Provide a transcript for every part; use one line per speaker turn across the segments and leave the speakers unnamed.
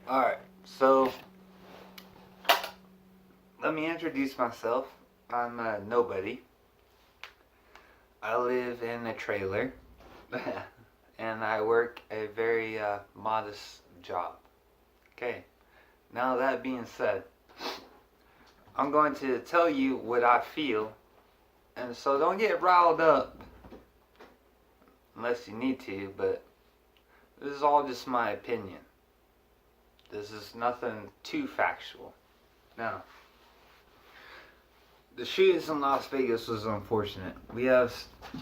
Alright, so let me introduce myself. I'm nobody. I live in a trailer and I work a very modest job. Okay, now that being said, I'm going to tell you what I feel, and so don't get riled up unless you need to, but this is all just my opinion. This is nothing too factual. Now, the shootings in Las Vegas was unfortunate. We have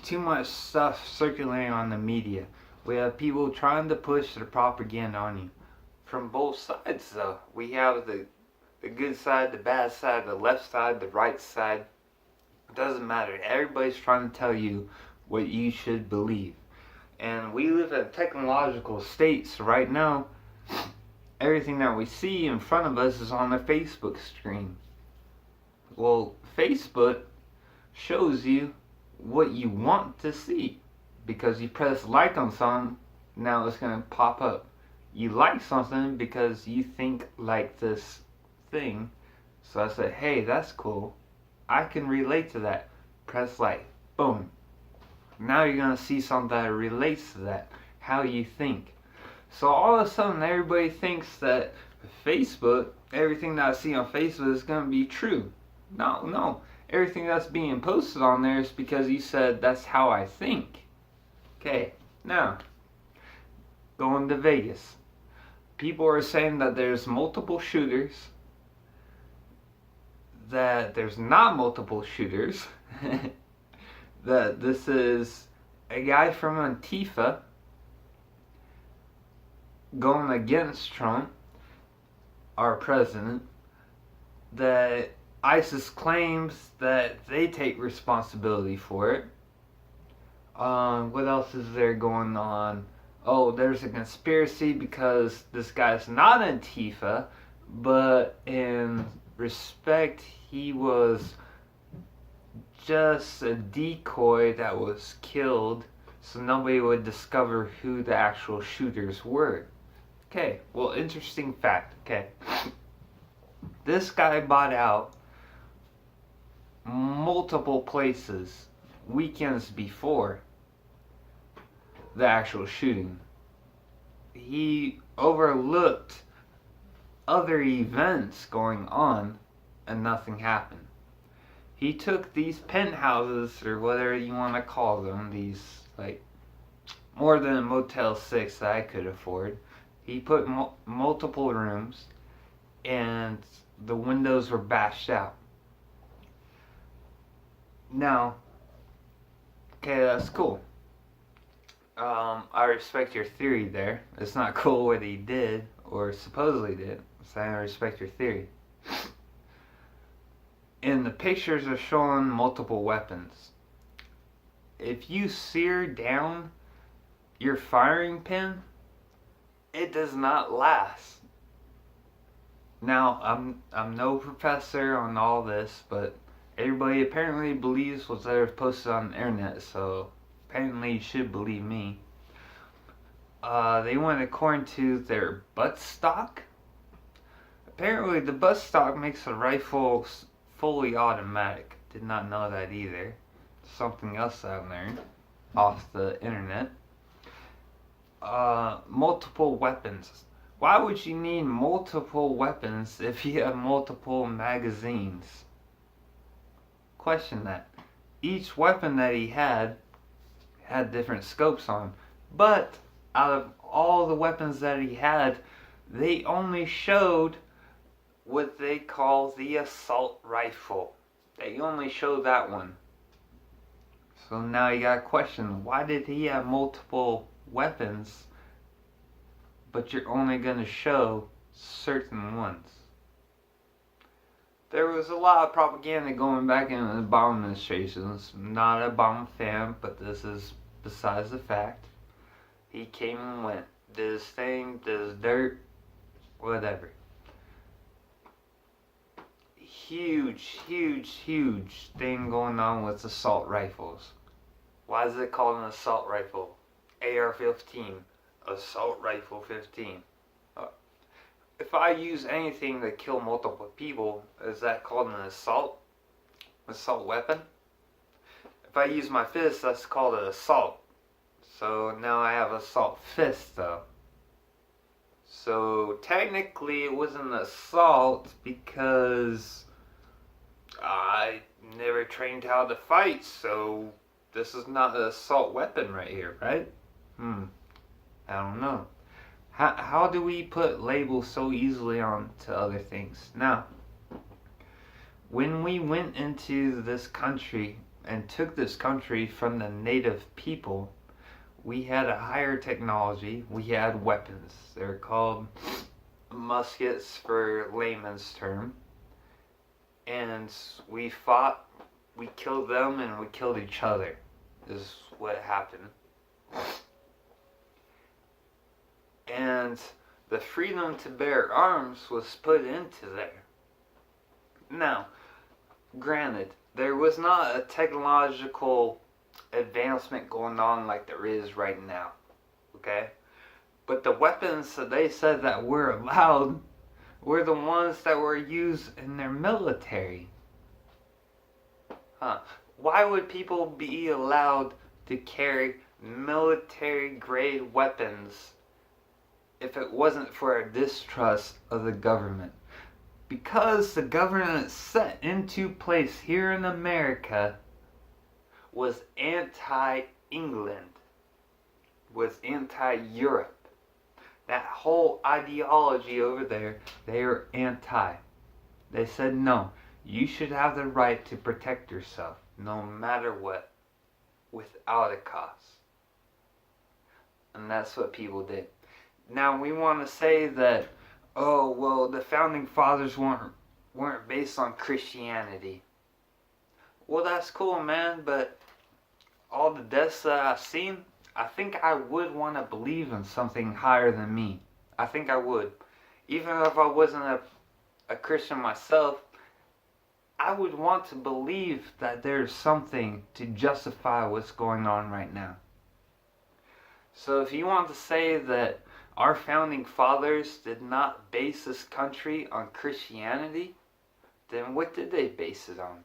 too much stuff circulating on the media. We have people trying to push their propaganda on you. From both sides, though. We have the good side, the bad side, the left side, the right side. It doesn't matter. Everybody's trying to tell you what you should believe. And we live in technological states right now. Everything that we see in front of us is on a Facebook screen. Well, Facebook shows you what you want to see, because you press like on something, now it's going to pop up. You like something because you think like this thing, so I said, hey, that's cool, I can relate to that. Press like. Boom. Now you're going to see something that relates to that, how you think. So all of a sudden everybody thinks that Facebook, everything that I see on Facebook is going to be true. No. Everything that's being posted on there is because you said that's how I think. Okay, now, going to Vegas. People are saying that there's multiple shooters, that there's not multiple shooters, that this is a guy from Antifa going against Trump, our president, that ISIS claims that they take responsibility for it. What else is there going on? Oh, there's a conspiracy because this guy's not Antifa, but in respect, he was just a decoy that was killed so nobody would discover who the actual shooters were. Okay, well, interesting fact. Okay, this guy bought out multiple places weekends before the actual shooting. He overlooked other events going on and nothing happened. He took these penthouses, or whatever you want to call them, these like more than a Motel 6 that I could afford. He put multiple rooms and the windows were bashed out. Now, okay, that's cool. I respect your theory there. It's not cool what he did, or supposedly did, so I respect your theory. And the pictures are showing multiple weapons. If you sear down your firing pin, it does not last. Now, I'm no professor on all this, but everybody apparently believes what's ever posted on the internet, so apparently you should believe me. They went according to their buttstock. Apparently the buttstock makes the rifle fully automatic. Did not know that either. Something else I learned off the internet. Multiple weapons. Why would you need multiple weapons if you have multiple magazines? Question that. Each weapon that he had different scopes on, but out of all the weapons that he had, they only showed what they call the assault rifle. They only showed that one. So now you got a question, why did he have multiple weapons, but you're only going to show certain ones? There was a lot of propaganda going back in the Obama administrations. Not a Obama fan, but this is besides the fact. He came and went, did his thing, did his dirt, whatever. Huge thing going on with assault rifles. Why is it called an assault rifle? AR-15, assault rifle 15. if I use anything to kill multiple people, is that called an assault? Assault weapon? If I use my fist, that's called an assault. So now I have assault fist though. So technically it was an assault because I never trained how to fight, so this is not an assault weapon right here, right? I don't know. How do we put labels so easily on to other things? Now, when we went into this country and took this country from the native people, we had a higher technology. We had weapons. They're called muskets for layman's term. And we fought, we killed them, and we killed each other, is what happened. And the freedom to bear arms was put into there. Now, granted, there was not a technological advancement going on like there is right now, okay? But the weapons that they said that were allowed were the ones that were used in their military. Why would people be allowed to carry military-grade weapons if it wasn't for a distrust of the government? Because the government set into place here in America was anti-England, was anti-Europe. That whole ideology over there, they are anti. They said, no, you should have the right to protect yourself, no matter what, without a cost. And that's what people did. Now we want to say that, oh, well, the founding fathers weren't based on Christianity. Well, that's cool, man, but all the deaths that I've seen, I think I would want to believe in something higher than me. I think I would. Even if I wasn't a Christian myself, I would want to believe that there's something to justify what's going on right now. So if you want to say that our founding fathers did not base this country on Christianity, then what did they base it on?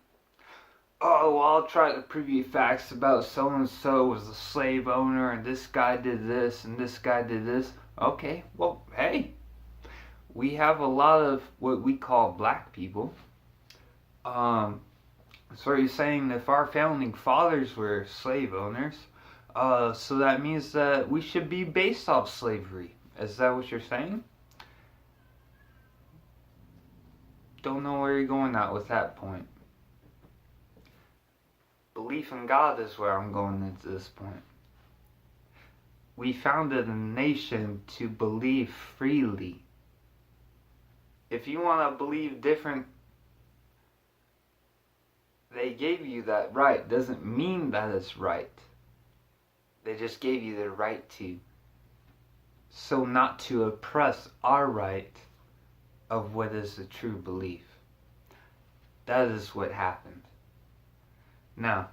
Oh, well, I'll try to prove you facts about so-and-so was a slave owner, and this guy did this, and this guy did this. Okay, well, hey, we have a lot of what we call black people. So you're saying if our founding fathers were slave owners, so that means that we should be based off slavery. Is that what you're saying? Don't know where you're going at with that point. Belief in God is where I'm going into this point. We founded a nation to believe freely. If you want to believe different, they gave you that right. Doesn't mean that it's right. They just gave you the right to. So not to oppress our right of what is the true belief. That is what happened. Now,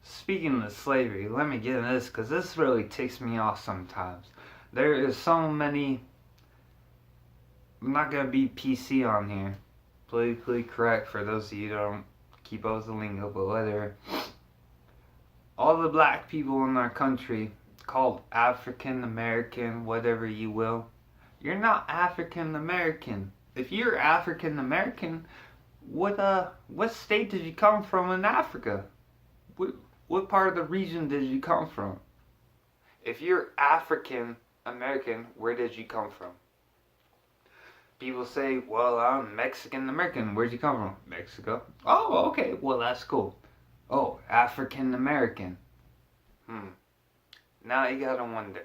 speaking of slavery, let me get into this because this really ticks me off sometimes. There is so many, I'm not going to be PC on here, politically correct for those of you who don't keep up with the lingo, but whether all the black people in our country, called African American, whatever you will, you're not African American. If you're African American, what state did you come from in Africa? What part of the region did you come from? If you're African American, where did you come from? People say, well, I'm Mexican American. Where'd you come from? Mexico. Oh, okay. Well, that's cool. Oh, African American. Now you gotta wonder,